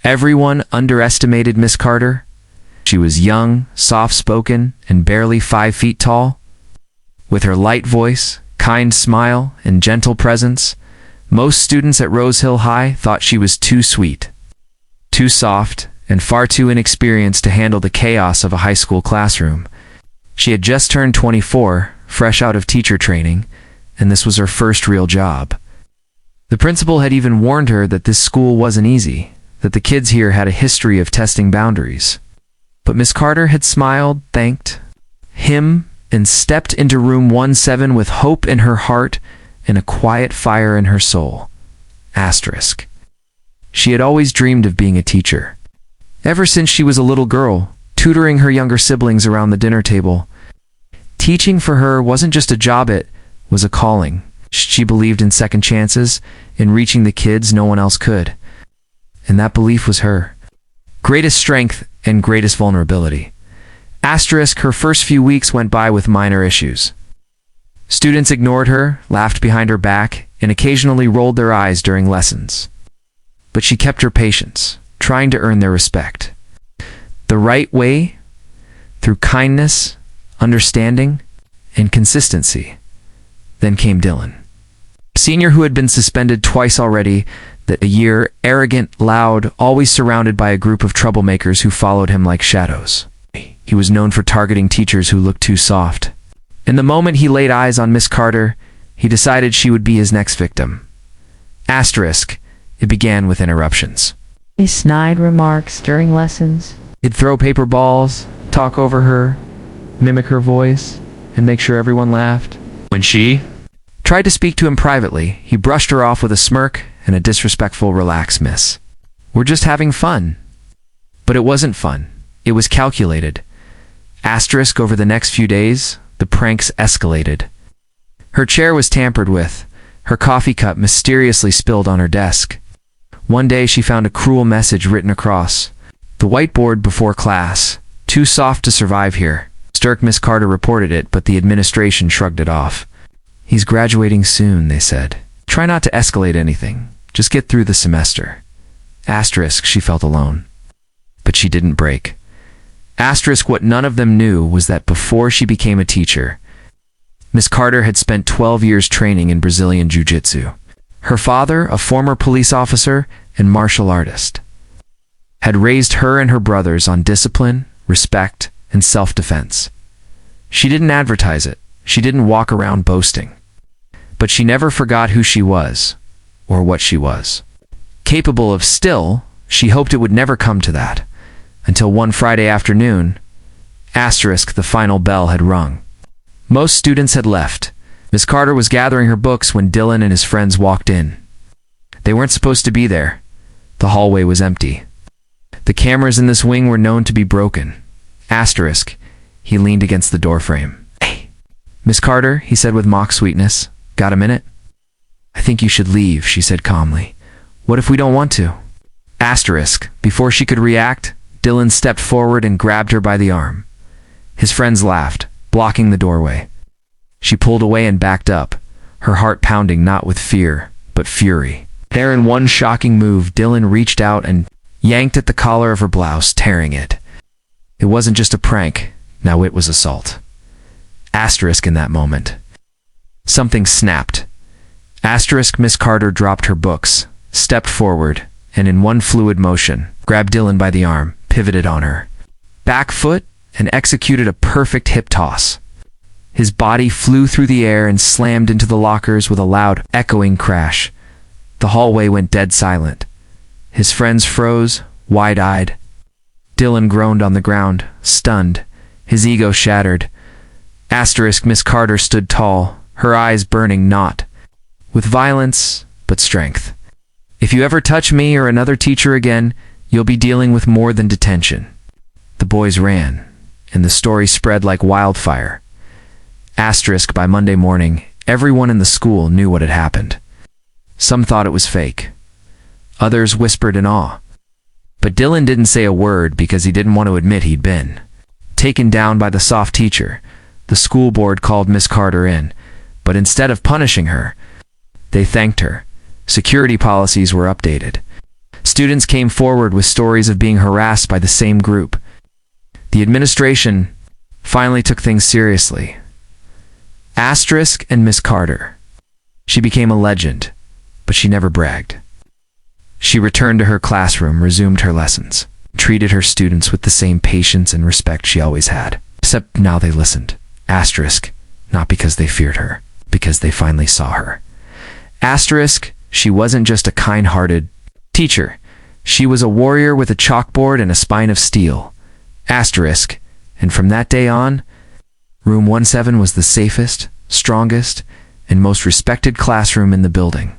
Everyone underestimated Miss Carter. She was young, soft-spoken, and barely 5 feet tall. With her light voice, kind smile, and gentle presence, most students at Rose Hill High thought she was too sweet, too soft, and far too inexperienced to handle the chaos of a high school classroom. She had just turned 24, fresh out of teacher training, and this was her first real job. The principal had even warned her that this school wasn't easy, that the kids here had a history of testing boundaries. But Miss Carter had smiled, thanked him, and stepped into room 17 with hope in her heart and a quiet fire in her soul. Asterisk. She had always dreamed of being a teacher. Ever since she was a little girl, tutoring her younger siblings around the dinner table. Teaching for her wasn't just a job, it was a calling. She believed in second chances, in reaching the kids no one else could. And that belief was her greatest strength and greatest vulnerability. Asterisk, her first few weeks went by with minor issues. Students ignored her, laughed behind her back, and occasionally rolled their eyes during lessons. But she kept her patience, trying to earn their respect. The right way, through kindness, understanding, and consistency. Then came Dylan. A senior who had been suspended twice already, that a year, arrogant, loud, always surrounded by a group of troublemakers who followed him like shadows. He was known for targeting teachers who looked too soft. And the moment he laid eyes on Miss Carter, he decided she would be his next victim. Asterisk, it began with interruptions. He snide remarks during lessons. He'd throw paper balls, talk over her, mimic her voice, and make sure everyone laughed. When she tried to speak to him privately, he brushed her off with a smirk and a disrespectful "Relax, miss. We're just having fun." But it wasn't fun. It was calculated. Asterisk, over the next few days, the pranks escalated. Her chair was tampered with, her coffee cup mysteriously spilled on her desk. One day she found a cruel message written across the whiteboard before class. "Too soft to survive here." Miss Carter reported it, but the administration shrugged it off. "He's graduating soon," they said. "Try not to escalate anything. Just get through the semester." Asterisk, she felt alone. But she didn't break. Asterisk, what none of them knew was that before she became a teacher, Miss Carter had spent 12 years training in Brazilian Jiu-Jitsu. Her father, a former police officer and martial artist, had raised her and her brothers on discipline, respect, and self-defense. She didn't advertise it. She didn't walk around boasting. But she never forgot who she was, or what she was. Capable of still, she hoped it would never come to that, until one Friday afternoon, asterisk, the final bell had rung. Most students had left. Miss Carter was gathering her books when Dylan and his friends walked in. They weren't supposed to be there. The hallway was empty. The cameras in this wing were known to be broken. Asterisk, he leaned against the doorframe. "Hey, Miss Carter," he said with mock sweetness. "Got a minute?" "I think you should leave," she said calmly. "What if we don't want to?" Asterisk, before she could react, Dylan stepped forward and grabbed her by the arm. His friends laughed, blocking the doorway. She pulled away and backed up, her heart pounding not with fear, but fury. There, in one shocking move, Dylan reached out and yanked at the collar of her blouse, tearing it. It wasn't just a prank, now it was assault. Asterisk, in that moment, something snapped. Asterisk, Miss Carter dropped her books, stepped forward, and in one fluid motion, grabbed Dylan by the arm, pivoted on her back foot, and executed a perfect hip toss. His body flew through the air and slammed into the lockers with a loud, echoing crash. The hallway went dead silent. His friends froze, wide-eyed. Dylan groaned on the ground, stunned, his ego shattered. Asterisk, Miss Carter stood tall, her eyes burning not with violence, but strength. "If you ever touch me or another teacher again, you'll be dealing with more than detention." The boys ran, and the story spread like wildfire. Asterisk, by Monday morning, everyone in the school knew what had happened. Some thought it was fake. Others whispered in awe. But Dylan didn't say a word because he didn't want to admit he'd been taken down by the soft teacher. The school board called Miss Carter in, but instead of punishing her, they thanked her. Security policies were updated. Students came forward with stories of being harassed by the same group. The administration finally took things seriously. Asterisk and Miss Carter. She became a legend, but she never bragged. She returned to her classroom, resumed her lessons, treated her students with the same patience and respect she always had. Except now they listened. Asterisk, not because they feared her, because they finally saw her. Asterisk, she wasn't just a kind-hearted teacher. She was a warrior with a chalkboard and a spine of steel. Asterisk, and from that day on, Room 17 was the safest, strongest, and most respected classroom in the building.